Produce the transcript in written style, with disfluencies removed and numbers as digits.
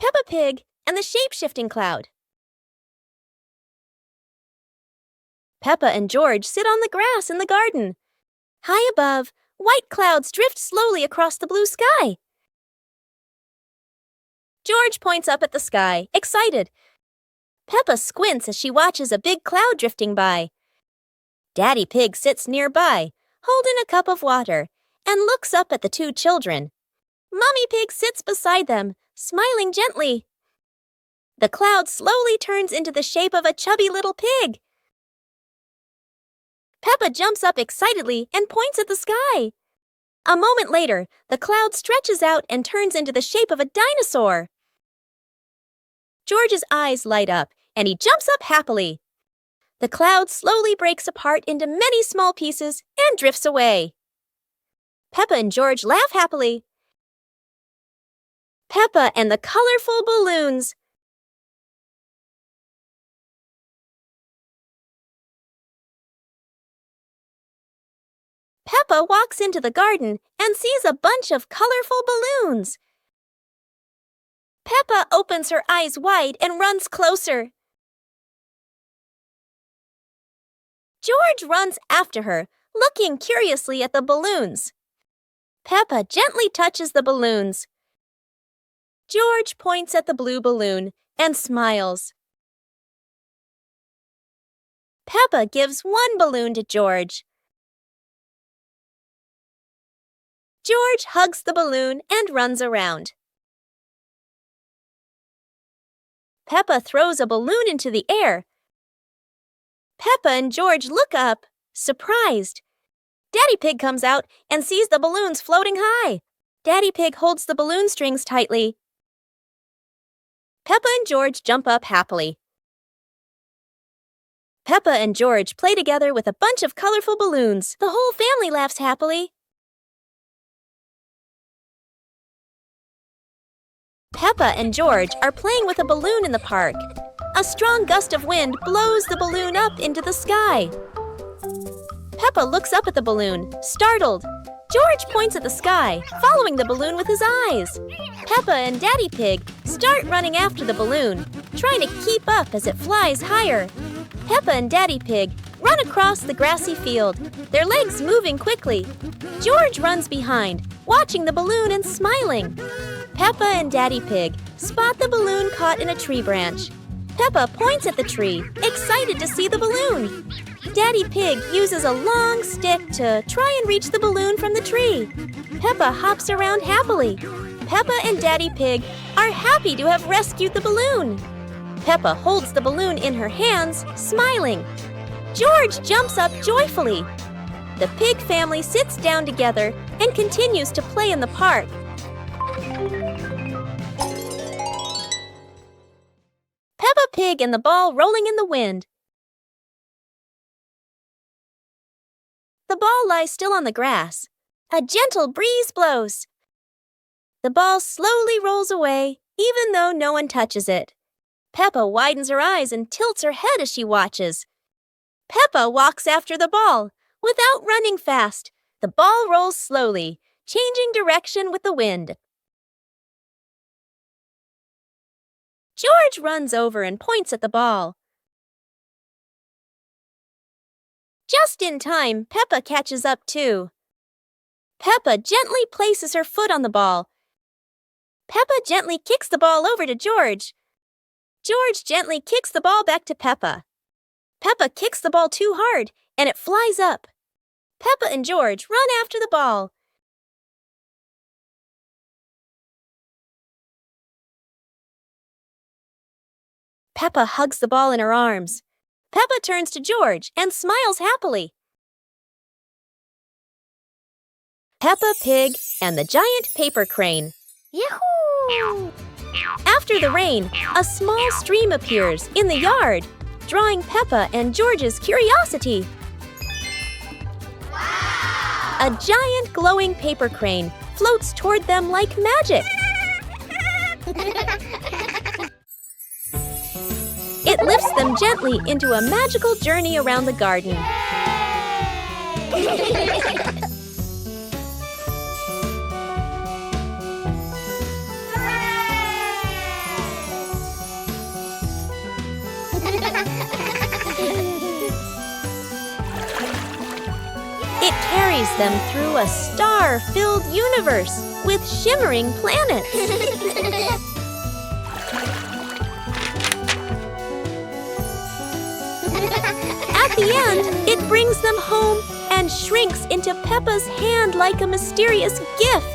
Peppa Pig and the Shape-Shifting Cloud. Peppa and George sit on the grass in the garden. High above, white clouds drift slowly across the blue sky. George points up at the sky, excited. Peppa squints as she watches a big cloud drifting by. Daddy Pig sits nearby, holding a cup of water, and looks up at the two children. Mummy Pig sits beside them, smiling gently. The cloud slowly turns into the shape of a chubby little pig. Peppa jumps up excitedly and points at the sky. A moment later, the cloud stretches out and turns into the shape of a dinosaur. George's eyes light up, and he jumps up happily. The cloud slowly breaks apart into many small pieces and drifts away. Peppa and George laugh happily. Peppa and the colorful balloons. Peppa walks into the garden and sees a bunch of colorful balloons. Peppa opens her eyes wide and runs closer. George runs after her, looking curiously at the balloons. Peppa gently touches the balloons. George points at the blue balloon and smiles. Peppa gives one balloon to George. George hugs the balloon and runs around. Peppa throws a balloon into the air. Peppa and George look up, surprised. Daddy Pig comes out and sees the balloons floating high. Daddy Pig holds the balloon strings tightly. Peppa and George jump up happily. Peppa and George play together with a bunch of colorful balloons. The whole family laughs happily. Peppa and George are playing with a balloon in the park. A strong gust of wind blows the balloon up into the sky. Peppa looks up at the balloon, startled. George points at the sky, following the balloon with his eyes. Peppa and Daddy Pig start running after the balloon, trying to keep up as it flies higher. Peppa and Daddy Pig run across the grassy field, their legs moving quickly. George runs behind, watching the balloon and smiling. Peppa and Daddy Pig spot the balloon caught in a tree branch. Peppa points at the tree, excited to see the balloon. Daddy Pig uses a long stick to try and reach the balloon from the tree. Peppa hops around happily. Peppa and Daddy Pig are happy to have rescued the balloon. Peppa holds the balloon in her hands, smiling. George jumps up joyfully. The pig family sits down together and continues to play in the park. Peppa Pig and the ball rolling in the wind. The ball lies still on the grass. A gentle breeze blows. The ball slowly rolls away, even though no one touches it. Peppa widens her eyes and tilts her head as she watches. Peppa walks after the ball. Without running fast, the ball rolls slowly, changing direction with the wind. George runs over and points at the ball. Just in time, Peppa catches up too. Peppa gently places her foot on the ball. Peppa gently kicks the ball over to George. George gently kicks the ball back to Peppa. Peppa kicks the ball too hard, and it flies up. Peppa and George run after the ball. Peppa hugs the ball in her arms. Peppa turns to George and smiles happily. Peppa Pig and the Giant Paper Crane. Yahoo! After the rain, a small stream appears in the yard, drawing Peppa and George's curiosity. Wow! A giant glowing paper crane floats toward them like magic. It lifts them gently into a magical journey around the garden. It carries them through a star-filled universe with shimmering planets. At the end, it brings them home and shrinks into Peppa's hand like a mysterious gift.